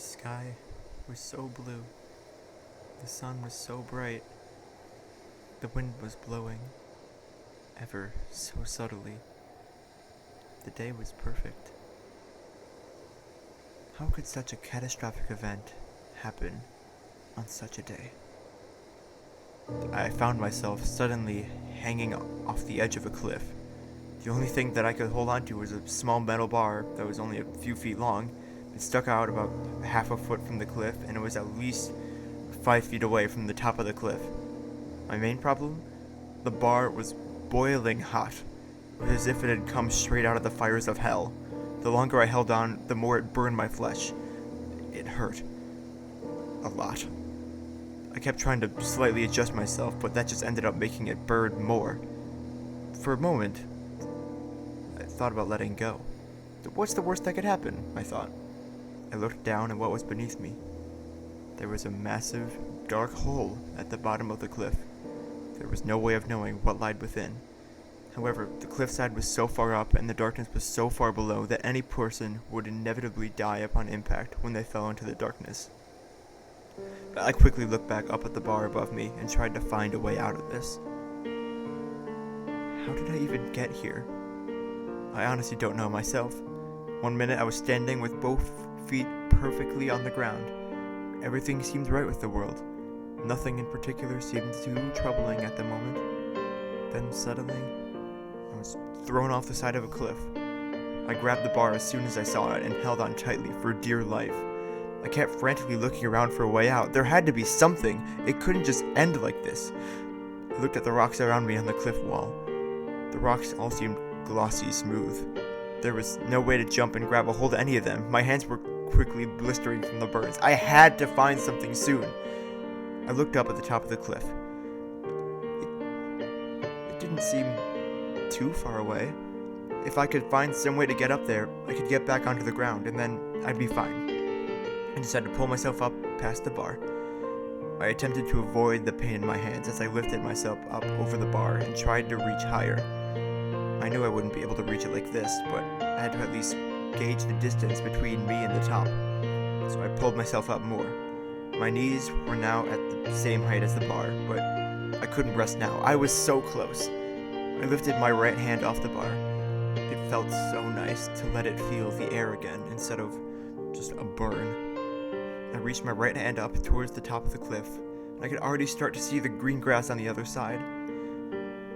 sky was so blue, the sun was so bright, the wind was blowing, ever so subtly. The day was perfect. How could such a catastrophic event happen on such a day? I found myself suddenly hanging off the edge of a cliff. The only thing that I could hold on to was a small metal bar that was only a few feet long. It stuck out about half a foot from the cliff, and it was at least 5 feet away from the top of the cliff. My main problem? The bar was boiling hot. It was as if it had come straight out of the fires of hell. The longer I held on, the more it burned my flesh. It hurt. A lot. I kept trying to slightly adjust myself, but that just ended up making it burn more. For a moment, I thought about letting go. What's the worst that could happen? I thought. I looked down at what was beneath me. There was a massive, dark hole at the bottom of the cliff. There was no way of knowing what lied within. However, the cliffside was so far up and the darkness was so far below that any person would inevitably die upon impact when they fell into the darkness. I quickly looked back up at the bar above me and tried to find a way out of this. How did I even get here? I honestly don't know myself. One minute I was standing with both feet perfectly on the ground. Everything seemed right with the world. Nothing in particular seemed too troubling at the moment. Then suddenly, I was thrown off the side of a cliff. I grabbed the bar as soon as I saw it and held on tightly for dear life. I kept frantically looking around for a way out. There had to be something. It couldn't just end like this. I looked at the rocks around me on the cliff wall. The rocks all seemed glossy smooth. There was no way to jump and grab a hold of any of them. My hands were quickly blistering from the burns. I had to find something soon. I looked up at the top of the cliff. It didn't seem too far away. If I could find some way to get up there, I could get back onto the ground, and then I'd be fine. I decided to pull myself up past the bar. I attempted to avoid the pain in my hands as I lifted myself up over the bar and tried to reach higher. I knew I wouldn't be able to reach it like this, but I had to at least gauge the distance between me and the top. So I pulled myself up more. My knees were now at the same height as the bar, but I couldn't rest now. I was so close. I lifted my right hand off the bar. It felt so nice to let it feel the air again instead of just a burn. I reached my right hand up towards the top of the cliff, and I could already start to see the green grass on the other side.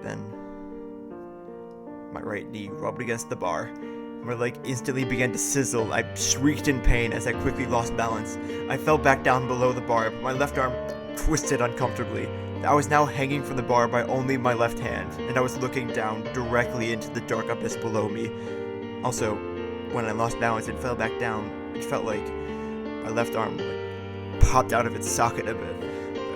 Then, my right knee rubbed against the bar. My leg instantly began to sizzle. I shrieked in pain as I quickly lost balance. I fell back down below the bar, but my left arm twisted uncomfortably. I was now hanging from the bar by only my left hand, and I was looking down directly into the dark abyss below me. Also, when I lost balance and fell back down, it felt like my left arm popped out of its socket a bit.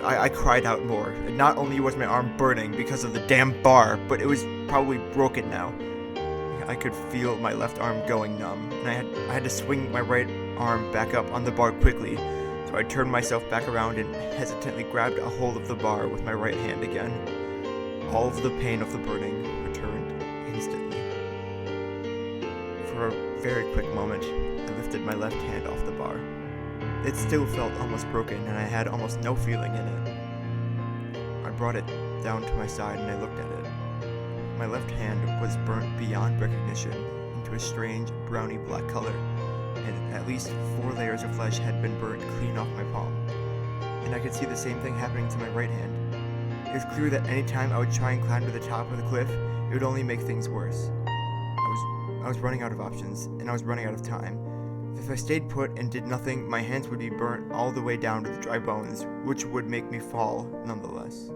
I cried out more. And not only was my arm burning because of the damn bar, but it was probably broken now. I could feel my left arm going numb, and I had to swing my right arm back up on the bar quickly. So I turned myself back around and hesitantly grabbed a hold of the bar with my right hand again. All of the pain of the burning returned instantly. For a very quick moment, I lifted my left hand off the bar. It still felt almost broken, and I had almost no feeling in it. I brought it down to my side and I looked at it. My left hand was burnt beyond recognition into a strange browny black color, and at least 4 layers of flesh had been burnt clean off my palm. And I could see the same thing happening to my right hand. It was clear that any time I would try and climb to the top of the cliff, it would only make things worse. I was running out of options, and I was running out of time. If I stayed put and did nothing, my hands would be burnt all the way down to the dry bones, which would make me fall nonetheless.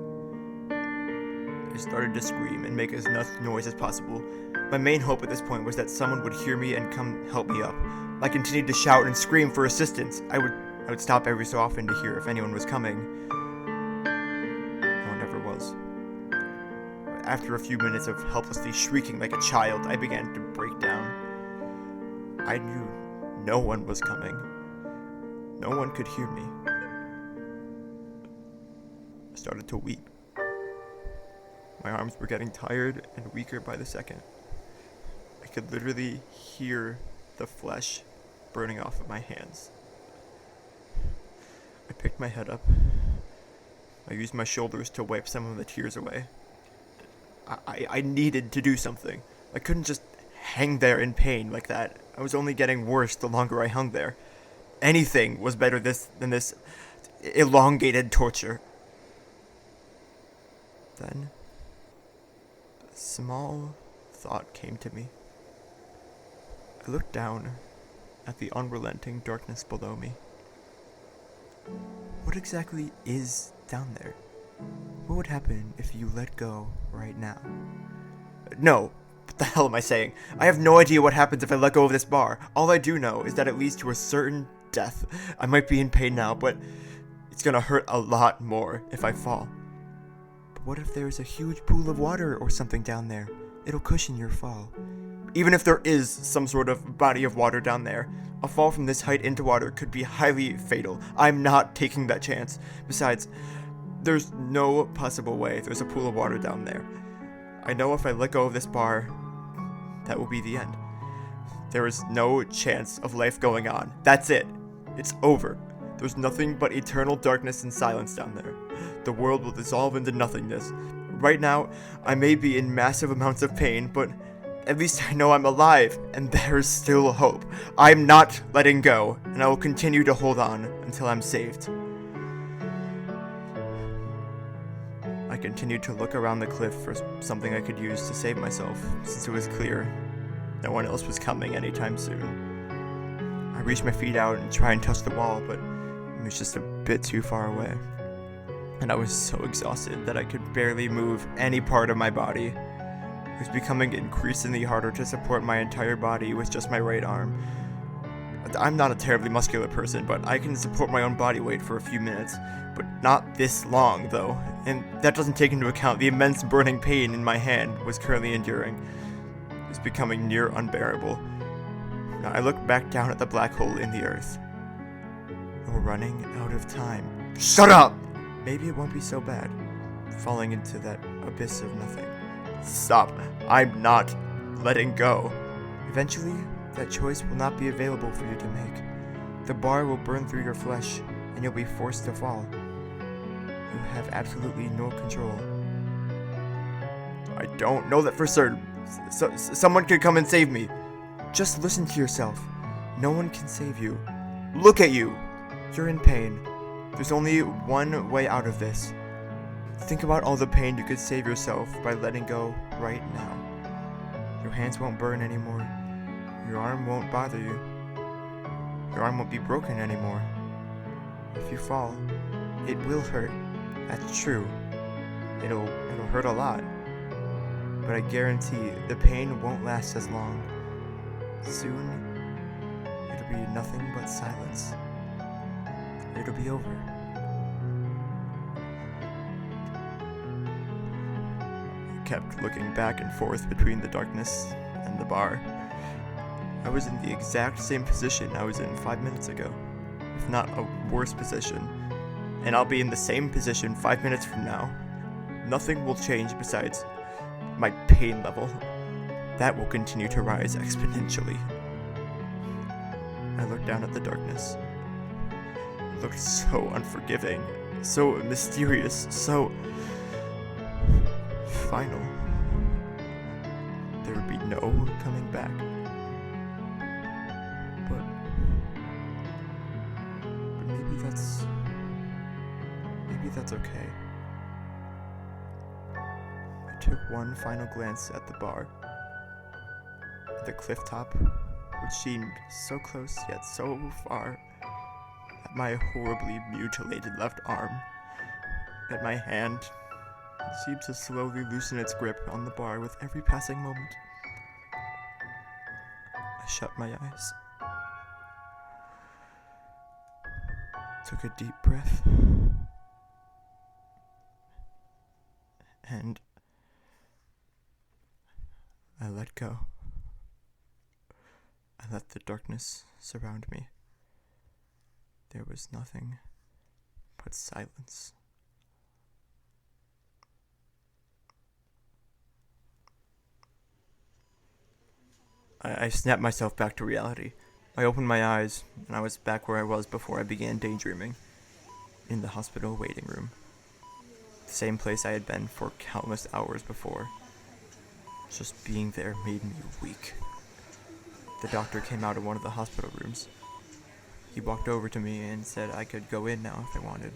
I started to scream and make as much noise as possible. My main hope at this point was that someone would hear me and come help me up. I continued to shout and scream for assistance. I would stop every so often to hear if anyone was coming. No one ever was. After a few minutes of helplessly shrieking like a child, I began to break down. I knew no one was coming. No one could hear me. I started to weep. My arms were getting tired and weaker by the second. I could literally hear the flesh burning off of my hands. picked my head up. I used my shoulders to wipe some of the tears away. I needed to do something. I couldn't just hang there in pain like that. I was only getting worse the longer I hung there. Anything was better than this elongated torture. Then, a small thought came to me. I looked down at the unrelenting darkness below me. What exactly is down there? What would happen if you let go right now? No, what the hell am I saying? I have no idea what happens if I let go of this bar. All I do know is that it leads to a certain death. I might be in pain now, but it's gonna hurt a lot more if I fall. But what if there's a huge pool of water or something down there? It'll cushion your fall. Even if there is some sort of body of water down there, a fall from this height into water could be highly fatal. I'm not taking that chance. Besides, there's no possible way there's a pool of water down there. I know if I let go of this bar, that will be the end. There is no chance of life going on. That's it. It's over. There's nothing but eternal darkness and silence down there. The world will dissolve into nothingness. Right now, I may be in massive amounts of pain, but at least I know I'm alive, and there's still hope. I'm not letting go, and I will continue to hold on until I'm saved. I continued to look around the cliff for something I could use to save myself, since it was clear no one else was coming anytime soon. I reached my feet out and tried and touch the wall, but it was just a bit too far away. And I was so exhausted that I could barely move any part of my body. It was becoming increasingly harder to support my entire body with just my right arm. I'm not a terribly muscular person, but I can support my own body weight for a few minutes, but not this long, though, and that doesn't take into account the immense burning pain in my hand was currently enduring. It was becoming near unbearable. Now I looked back down at the black hole in the earth. We're running out of time. Shut up! Maybe it won't be so bad, falling into that abyss of nothing. Stop. I'm not letting go. Eventually, that choice will not be available for you to make. The bar will burn through your flesh, and you'll be forced to fall. You have absolutely no control. I don't know that for certain. Someone could come and save me. Just listen to yourself. No one can save you. Look at you. You're in pain. There's only one way out of this. Think about all the pain you could save yourself by letting go right now. Your hands won't burn anymore. Your arm won't bother you. Your arm won't be broken anymore. If you fall, it will hurt. That's true. It'll hurt a lot. But I guarantee the pain won't last as long. Soon, it'll be nothing but silence. It'll be over. I kept looking back and forth between the darkness and the bar. I was in the exact same position I was in 5 minutes ago, if not a worse position, and I'll be in the same position 5 minutes from now. Nothing will change besides my pain level. That will continue to rise exponentially. I looked down at the darkness. It looked so unforgiving, so mysterious, so final. There would be no coming back. But maybe that's okay. I took one final glance at the bar, at the cliff top, which seemed so close yet so far, at my horribly mutilated left arm, at my hand. It seemed to slowly loosen its grip on the bar with every passing moment. I shut my eyes, took a deep breath, and I let go. I let the darkness surround me. There was nothing but silence. I snapped myself back to reality. I opened my eyes, and I was back where I was before I began daydreaming. in the hospital waiting room. The same place I had been for countless hours before. Just being there made me weak. The doctor came out of one of the hospital rooms. He walked over to me and said I could go in now if I wanted.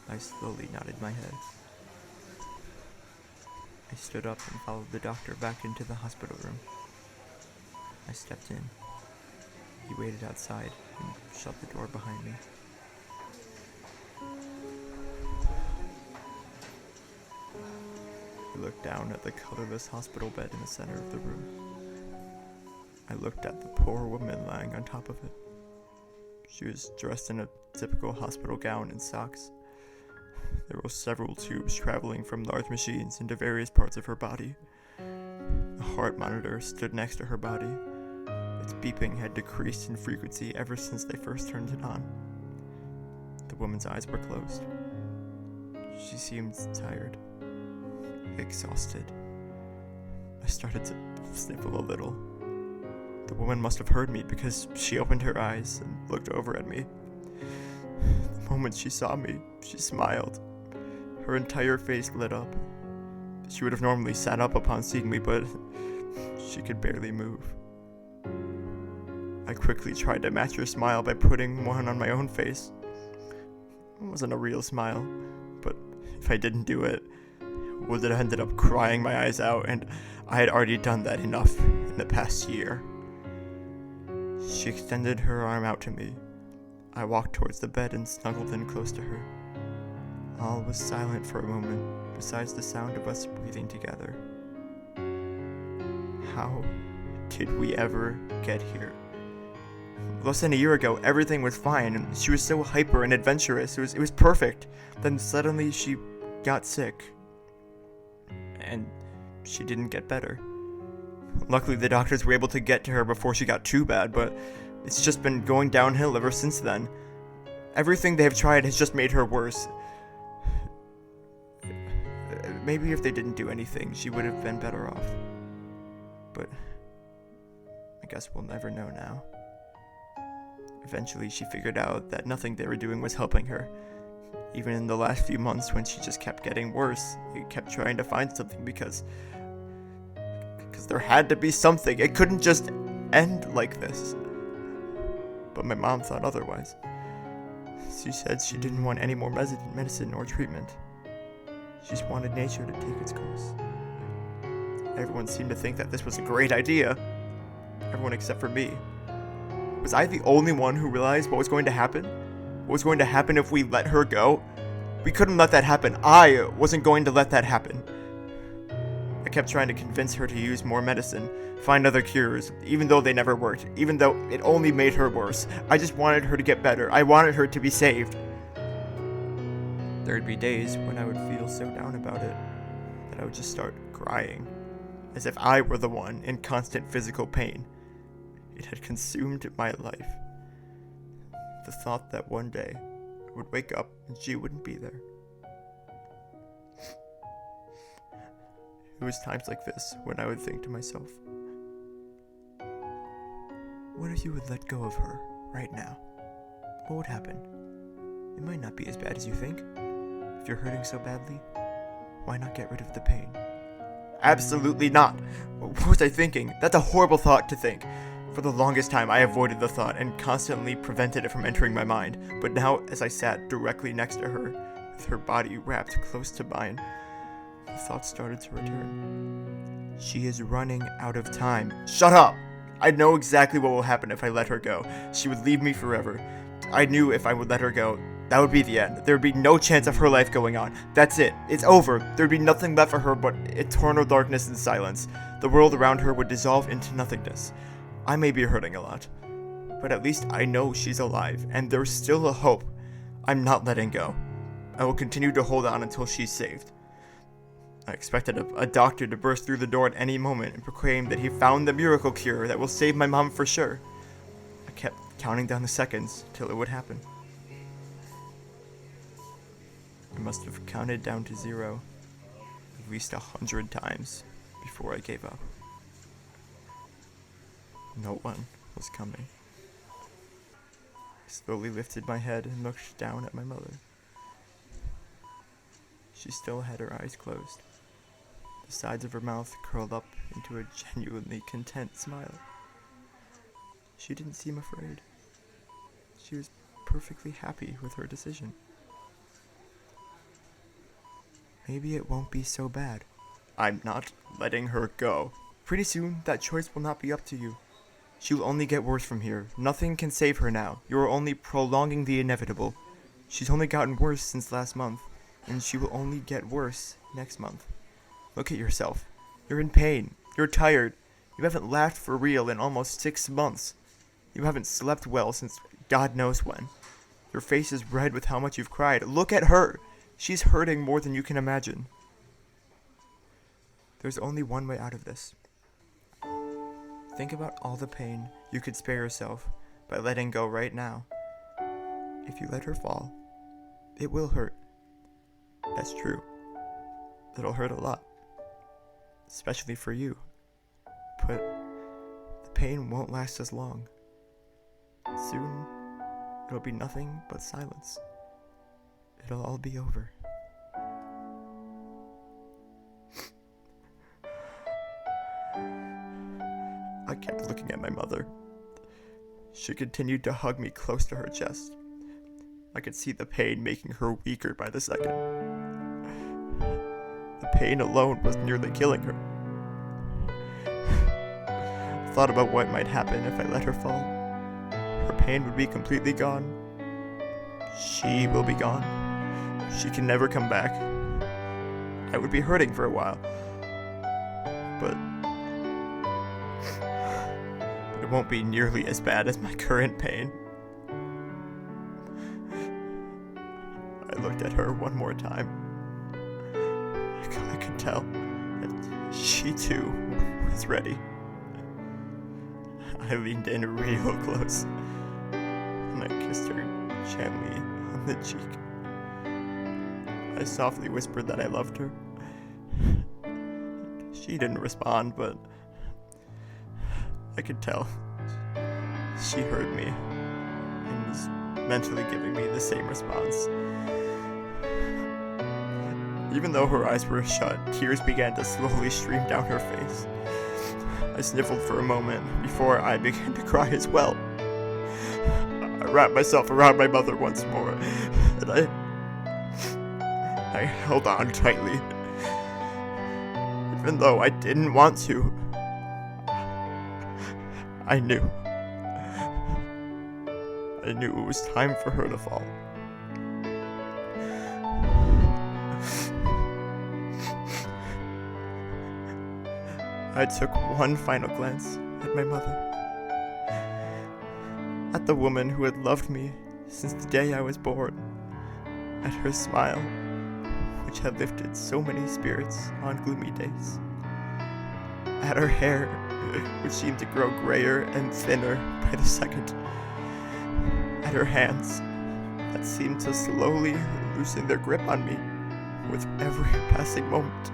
I slowly nodded my head. I stood up and followed the doctor back into the hospital room. I stepped in. He waited outside and shut the door behind me. I looked down at the colorless hospital bed in the center of the room. I looked at the poor woman lying on top of it. She was dressed in a typical hospital gown and socks. There were several tubes traveling from large machines into various parts of her body. A heart monitor stood next to her body. Its beeping had decreased in frequency ever since they first turned it on. The woman's eyes were closed. She seemed tired, exhausted. I started to sniffle a little. The woman must have heard me because she opened her eyes and looked over at me. The moment she saw me, she smiled. Her entire face lit up. She would have normally sat up upon seeing me, but she could barely move. I quickly tried to match her smile by putting one on my own face. It wasn't a real smile, but if I didn't do it, would have ended up crying my eyes out, and I had already done that enough in the past year. She extended her arm out to me. I walked towards the bed and snuggled in close to her. All was silent for a moment, besides the sound of us breathing together. How did we ever get here? Less than a year ago, everything was fine, and she was so hyper and adventurous. It was perfect. Then suddenly she got sick. And she didn't get better. Luckily, the doctors were able to get to her before she got too bad, but it's just been going downhill ever since then. Everything they have tried has just made her worse. Maybe if they didn't do anything, she would have been better off. But I guess we'll never know now. Eventually, she figured out that nothing they were doing was helping her. Even in the last few months when she just kept getting worse, we kept trying to find something because there had to be something. It couldn't just end like this. But my mom thought otherwise. She said she didn't want any more medicine or treatment. She just wanted nature to take its course. Everyone seemed to think that this was a great idea. Everyone except for me. Was I the only one who realized what was going to happen? What was going to happen if we let her go? We couldn't let that happen. I wasn't going to let that happen. I kept trying to convince her to use more medicine, find other cures, even though they never worked, even though it only made her worse. I just wanted her to get better. I wanted her to be saved. There'd be days when I would feel so down about it that I would just start crying, as if I were the one in constant physical pain. It had consumed my life. The thought that one day I would wake up and she wouldn't be there. It was times like this when I would think to myself, what if you would let go of her right now? What would happen? It might not be as bad as you think. If you're hurting so badly, why not get rid of the pain? Absolutely not. What was I thinking? That's a horrible thought to think. For the longest time, I avoided the thought and constantly prevented it from entering my mind. But now, as I sat directly next to her, with her body wrapped close to mine, the thoughts started to return. She is running out of time. Shut up! I know exactly what will happen if I let her go. She would leave me forever. I knew if I would let her go, that would be the end. There would be no chance of her life going on. That's it. It's over. There would be nothing left for her but eternal darkness and silence. The world around her would dissolve into nothingness. I may be hurting a lot, but at least I know she's alive, and there's still a hope. I'm not letting go. I will continue to hold on until she's saved. I expected a doctor to burst through the door at any moment and proclaim that he found the miracle cure that will save my mom for sure. I kept counting down the seconds till it would happen. I must have counted down to 0 at least 100 times before I gave up. No one was coming. I slowly lifted my head and looked down at my mother. She still had her eyes closed, the sides of her mouth curled up into a genuinely content smile. She didn't seem afraid. She was perfectly happy with her decision. Maybe it won't be so bad. I'm not letting her go. Pretty soon, that choice will not be up to you. She will only get worse from here. Nothing can save her now. You are only prolonging the inevitable. She's only gotten worse since last month, and she will only get worse next month. Look at yourself. You're in pain. You're tired. You haven't laughed for real in almost 6 months. You haven't slept well since God knows when. Your face is red with how much you've cried. Look at her. She's hurting more than you can imagine. There's only one way out of this. Think about all the pain you could spare yourself by letting go right now. If you let her fall, it will hurt. That's true. It'll hurt a lot. Especially for you. But the pain won't last as long. Soon, it'll be nothing but silence. It'll all be over. I kept looking at my mother. She continued to hug me close to her chest. I could see the pain making her weaker by the second. The pain alone was nearly killing her. I thought about what might happen if I let her fall. Her pain would be completely gone. She will be gone. She can never come back. I would be hurting for a while. But it won't be nearly as bad as my current pain. I looked at her one more time. I could tell that she too was ready. I leaned in real close, and I kissed her gently on the cheek. I softly whispered that I loved her. She didn't respond, but I could tell she heard me and was mentally giving me the same response. Even though her eyes were shut, tears began to slowly stream down her face. I sniffled for a moment before I began to cry as well. I wrapped myself around my mother once more, and I held on tightly. Even though I didn't want to, I knew it was time for her to fall. I took one final glance at my mother, at the woman who had loved me since the day I was born, at her smile, which had lifted so many spirits on gloomy days, at her hair, which seemed to grow grayer and thinner by the second, at her hands that seemed to slowly loosen their grip on me with every passing moment.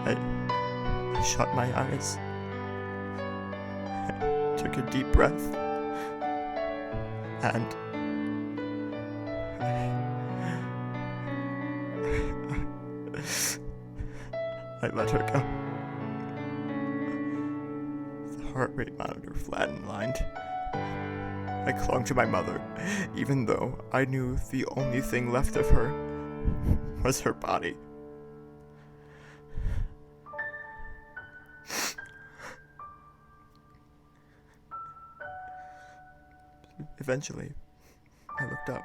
I shut my eyes, took a deep breath, and I let her go. The heart rate monitor flatlined. I clung to my mother, even though I knew the only thing left of her was her body. Eventually, I looked up.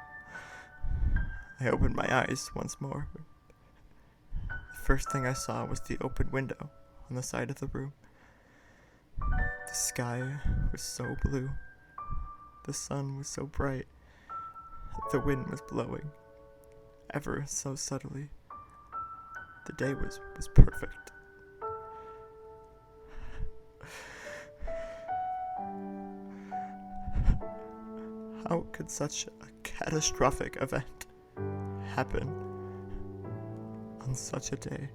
I opened my eyes once more. The first thing I saw was the open window on the side of the room. The sky was so blue. The sun was so bright. The wind was blowing, ever so subtly. The day was perfect. How could such a catastrophic event happen on such a day.